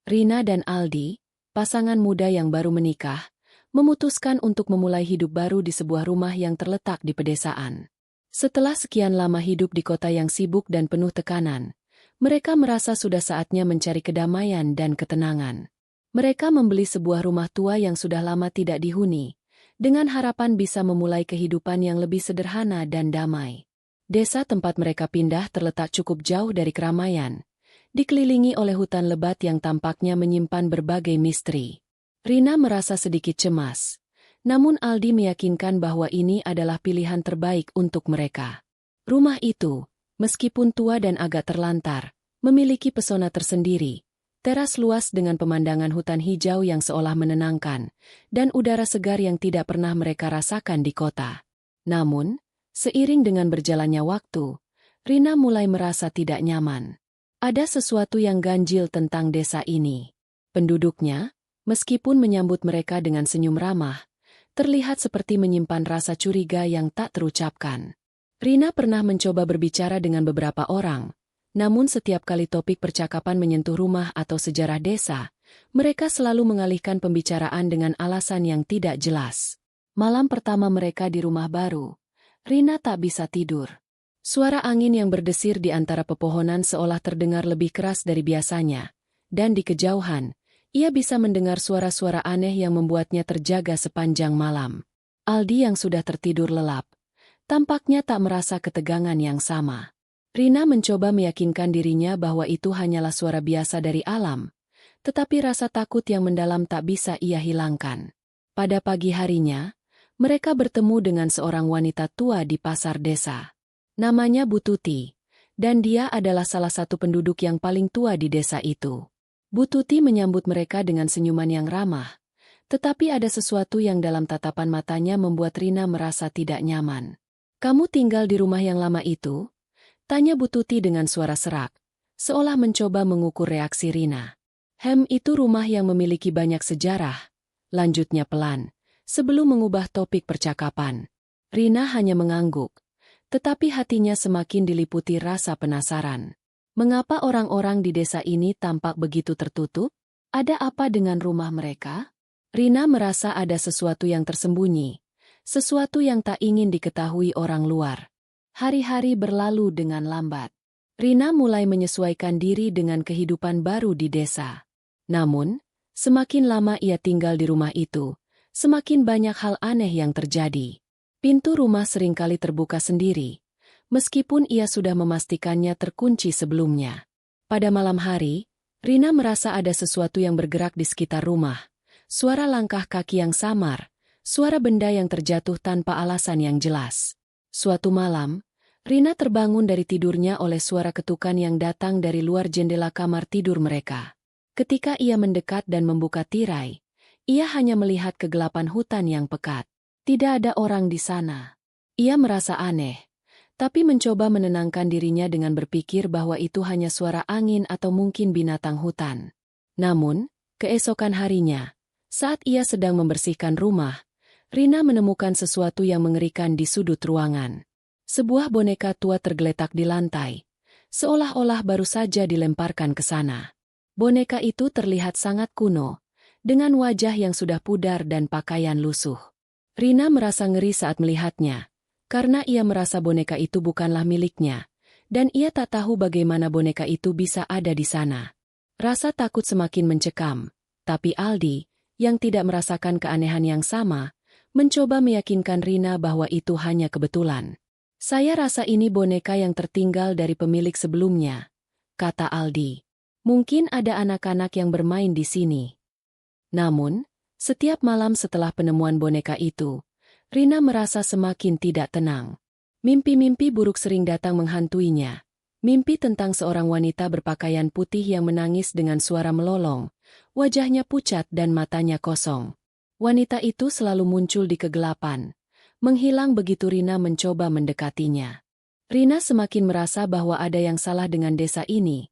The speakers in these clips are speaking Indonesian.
Rina dan Aldi, pasangan muda yang baru menikah, memutuskan untuk memulai hidup baru di sebuah rumah yang terletak di pedesaan. Setelah sekian lama hidup di kota yang sibuk dan penuh tekanan, mereka merasa sudah saatnya mencari kedamaian dan ketenangan. Mereka membeli sebuah rumah tua yang sudah lama tidak dihuni, dengan harapan bisa memulai kehidupan yang lebih sederhana dan damai. Desa tempat mereka pindah terletak cukup jauh dari keramaian, dikelilingi oleh hutan lebat yang tampaknya menyimpan berbagai misteri. Rina merasa sedikit cemas, namun Aldi meyakinkan bahwa ini adalah pilihan terbaik untuk mereka. Rumah itu, meskipun tua dan agak terlantar, memiliki pesona tersendiri. Teras luas dengan pemandangan hutan hijau yang seolah menenangkan, dan udara segar yang tidak pernah mereka rasakan di kota. Namun, seiring dengan berjalannya waktu, Rina mulai merasa tidak nyaman. Ada sesuatu yang ganjil tentang desa ini. Penduduknya, meskipun menyambut mereka dengan senyum ramah, terlihat seperti menyimpan rasa curiga yang tak terucapkan. Rina pernah mencoba berbicara dengan beberapa orang, namun setiap kali topik percakapan menyentuh rumah atau sejarah desa, mereka selalu mengalihkan pembicaraan dengan alasan yang tidak jelas. Malam pertama mereka di rumah baru, Rina tak bisa tidur. Suara angin yang berdesir di antara pepohonan seolah terdengar lebih keras dari biasanya, dan di kejauhan, ia bisa mendengar suara-suara aneh yang membuatnya terjaga sepanjang malam. Aldi yang sudah tertidur lelap, tampaknya tak merasa ketegangan yang sama. Rina mencoba meyakinkan dirinya bahwa itu hanyalah suara biasa dari alam, tetapi rasa takut yang mendalam tak bisa ia hilangkan. Pada pagi harinya, mereka bertemu dengan seorang wanita tua di pasar desa. Namanya Bu Tuti, dan dia adalah salah satu penduduk yang paling tua di desa itu. Bu Tuti menyambut mereka dengan senyuman yang ramah, tetapi ada sesuatu yang dalam tatapan matanya membuat Rina merasa tidak nyaman. "Kamu tinggal di rumah yang lama itu?" tanya Bu Tuti dengan suara serak, seolah mencoba mengukur reaksi Rina. Itu rumah yang memiliki banyak sejarah," lanjutnya pelan, sebelum mengubah topik percakapan. Rina hanya mengangguk, tetapi hatinya semakin diliputi rasa penasaran. Mengapa orang-orang di desa ini tampak begitu tertutup? Ada apa dengan rumah mereka? Rina merasa ada sesuatu yang tersembunyi, sesuatu yang tak ingin diketahui orang luar. Hari-hari berlalu dengan lambat. Rina mulai menyesuaikan diri dengan kehidupan baru di desa. Namun, semakin lama ia tinggal di rumah itu, semakin banyak hal aneh yang terjadi. Pintu rumah seringkali terbuka sendiri, meskipun ia sudah memastikannya terkunci sebelumnya. Pada malam hari, Rina merasa ada sesuatu yang bergerak di sekitar rumah. Suara langkah kaki yang samar, suara benda yang terjatuh tanpa alasan yang jelas. Suatu malam, Rina terbangun dari tidurnya oleh suara ketukan yang datang dari luar jendela kamar tidur mereka. Ketika ia mendekat dan membuka tirai, ia hanya melihat kegelapan hutan yang pekat. Tidak ada orang di sana. Ia merasa aneh, tapi mencoba menenangkan dirinya dengan berpikir bahwa itu hanya suara angin atau mungkin binatang hutan. Namun, keesokan harinya, saat ia sedang membersihkan rumah, Rina menemukan sesuatu yang mengerikan di sudut ruangan. Sebuah boneka tua tergeletak di lantai, seolah-olah baru saja dilemparkan ke sana. Boneka itu terlihat sangat kuno, dengan wajah yang sudah pudar dan pakaian lusuh. Rina merasa ngeri saat melihatnya, karena ia merasa boneka itu bukanlah miliknya, dan ia tak tahu bagaimana boneka itu bisa ada di sana. Rasa takut semakin mencekam, tapi Aldi, yang tidak merasakan keanehan yang sama, mencoba meyakinkan Rina bahwa itu hanya kebetulan. "Saya rasa ini boneka yang tertinggal dari pemilik sebelumnya," kata Aldi. "Mungkin ada anak-anak yang bermain di sini." Namun, setiap malam setelah penemuan boneka itu, Rina merasa semakin tidak tenang. Mimpi-mimpi buruk sering datang menghantuinya. Mimpi tentang seorang wanita berpakaian putih yang menangis dengan suara melolong, wajahnya pucat dan matanya kosong. Wanita itu selalu muncul di kegelapan, menghilang begitu Rina mencoba mendekatinya. Rina semakin merasa bahwa ada yang salah dengan desa ini,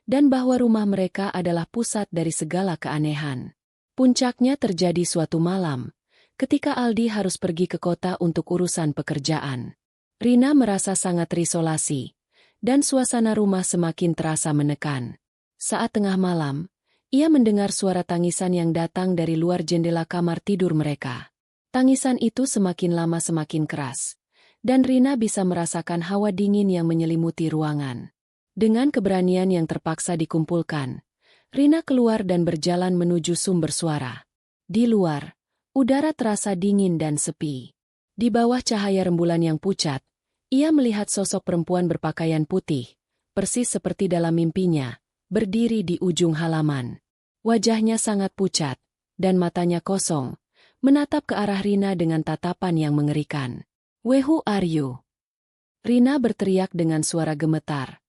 dan bahwa rumah mereka adalah pusat dari segala keanehan. Puncaknya terjadi suatu malam, ketika Aldi harus pergi ke kota untuk urusan pekerjaan. Rina merasa sangat terisolasi, dan suasana rumah semakin terasa menekan. Saat tengah malam, ia mendengar suara tangisan yang datang dari luar jendela kamar tidur mereka. Tangisan itu semakin lama semakin keras, dan Rina bisa merasakan hawa dingin yang menyelimuti ruangan. Dengan keberanian yang terpaksa dikumpulkan, Rina keluar dan berjalan menuju sumber suara. Di luar, udara terasa dingin dan sepi. Di bawah cahaya rembulan yang pucat, ia melihat sosok perempuan berpakaian putih, persis seperti dalam mimpinya, berdiri di ujung halaman. Wajahnya sangat pucat, dan matanya kosong, menatap ke arah Rina dengan tatapan yang mengerikan. "Who are you?" Rina berteriak dengan suara gemetar,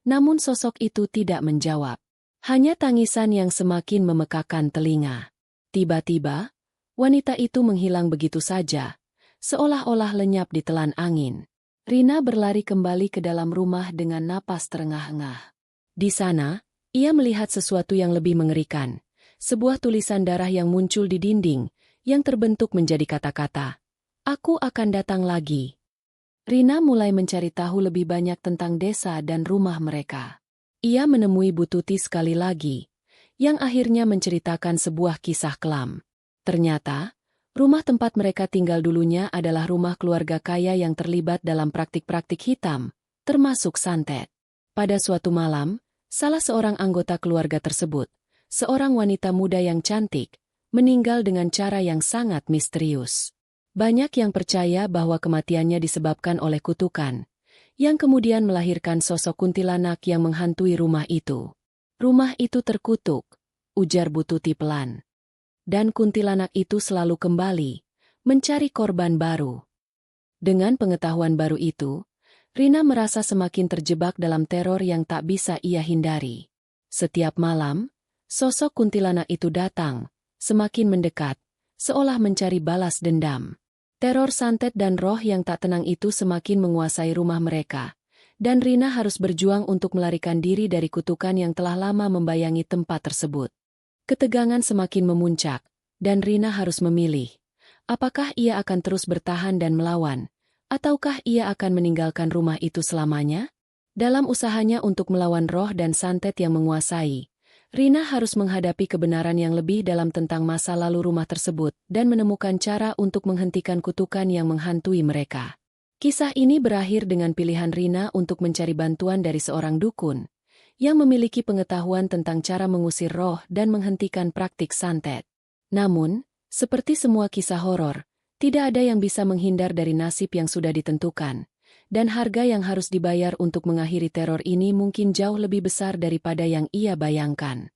namun sosok itu tidak menjawab. Hanya tangisan yang semakin memekakan telinga. Tiba-tiba, wanita itu menghilang begitu saja, seolah-olah lenyap ditelan angin. Rina berlari kembali ke dalam rumah dengan napas terengah-engah. Di sana, ia melihat sesuatu yang lebih mengerikan. Sebuah tulisan darah yang muncul di dinding, yang terbentuk menjadi kata-kata, "Aku akan datang lagi." Rina mulai mencari tahu lebih banyak tentang desa dan rumah mereka. Ia menemui Bu Tuti sekali lagi, yang akhirnya menceritakan sebuah kisah kelam. Ternyata, rumah tempat mereka tinggal dulunya adalah rumah keluarga kaya yang terlibat dalam praktik-praktik hitam, termasuk santet. Pada suatu malam, salah seorang anggota keluarga tersebut, seorang wanita muda yang cantik, meninggal dengan cara yang sangat misterius. Banyak yang percaya bahwa kematiannya disebabkan oleh kutukan, yang kemudian melahirkan sosok kuntilanak yang menghantui rumah itu. "Rumah itu terkutuk," ujar Bu Tuti pelan. "Dan kuntilanak itu selalu kembali, mencari korban baru." Dengan pengetahuan baru itu, Rina merasa semakin terjebak dalam teror yang tak bisa ia hindari. Setiap malam, sosok kuntilanak itu datang, semakin mendekat, seolah mencari balas dendam. Teror santet dan roh yang tak tenang itu semakin menguasai rumah mereka, dan Rina harus berjuang untuk melarikan diri dari kutukan yang telah lama membayangi tempat tersebut. Ketegangan semakin memuncak, dan Rina harus memilih, apakah ia akan terus bertahan dan melawan, ataukah ia akan meninggalkan rumah itu selamanya? Dalam usahanya untuk melawan roh dan santet yang menguasai, Rina harus menghadapi kebenaran yang lebih dalam tentang masa lalu rumah tersebut dan menemukan cara untuk menghentikan kutukan yang menghantui mereka. Kisah ini berakhir dengan pilihan Rina untuk mencari bantuan dari seorang dukun yang memiliki pengetahuan tentang cara mengusir roh dan menghentikan praktik santet. Namun, seperti semua kisah horor, tidak ada yang bisa menghindar dari nasib yang sudah ditentukan, dan harga yang harus dibayar untuk mengakhiri teror ini mungkin jauh lebih besar daripada yang ia bayangkan.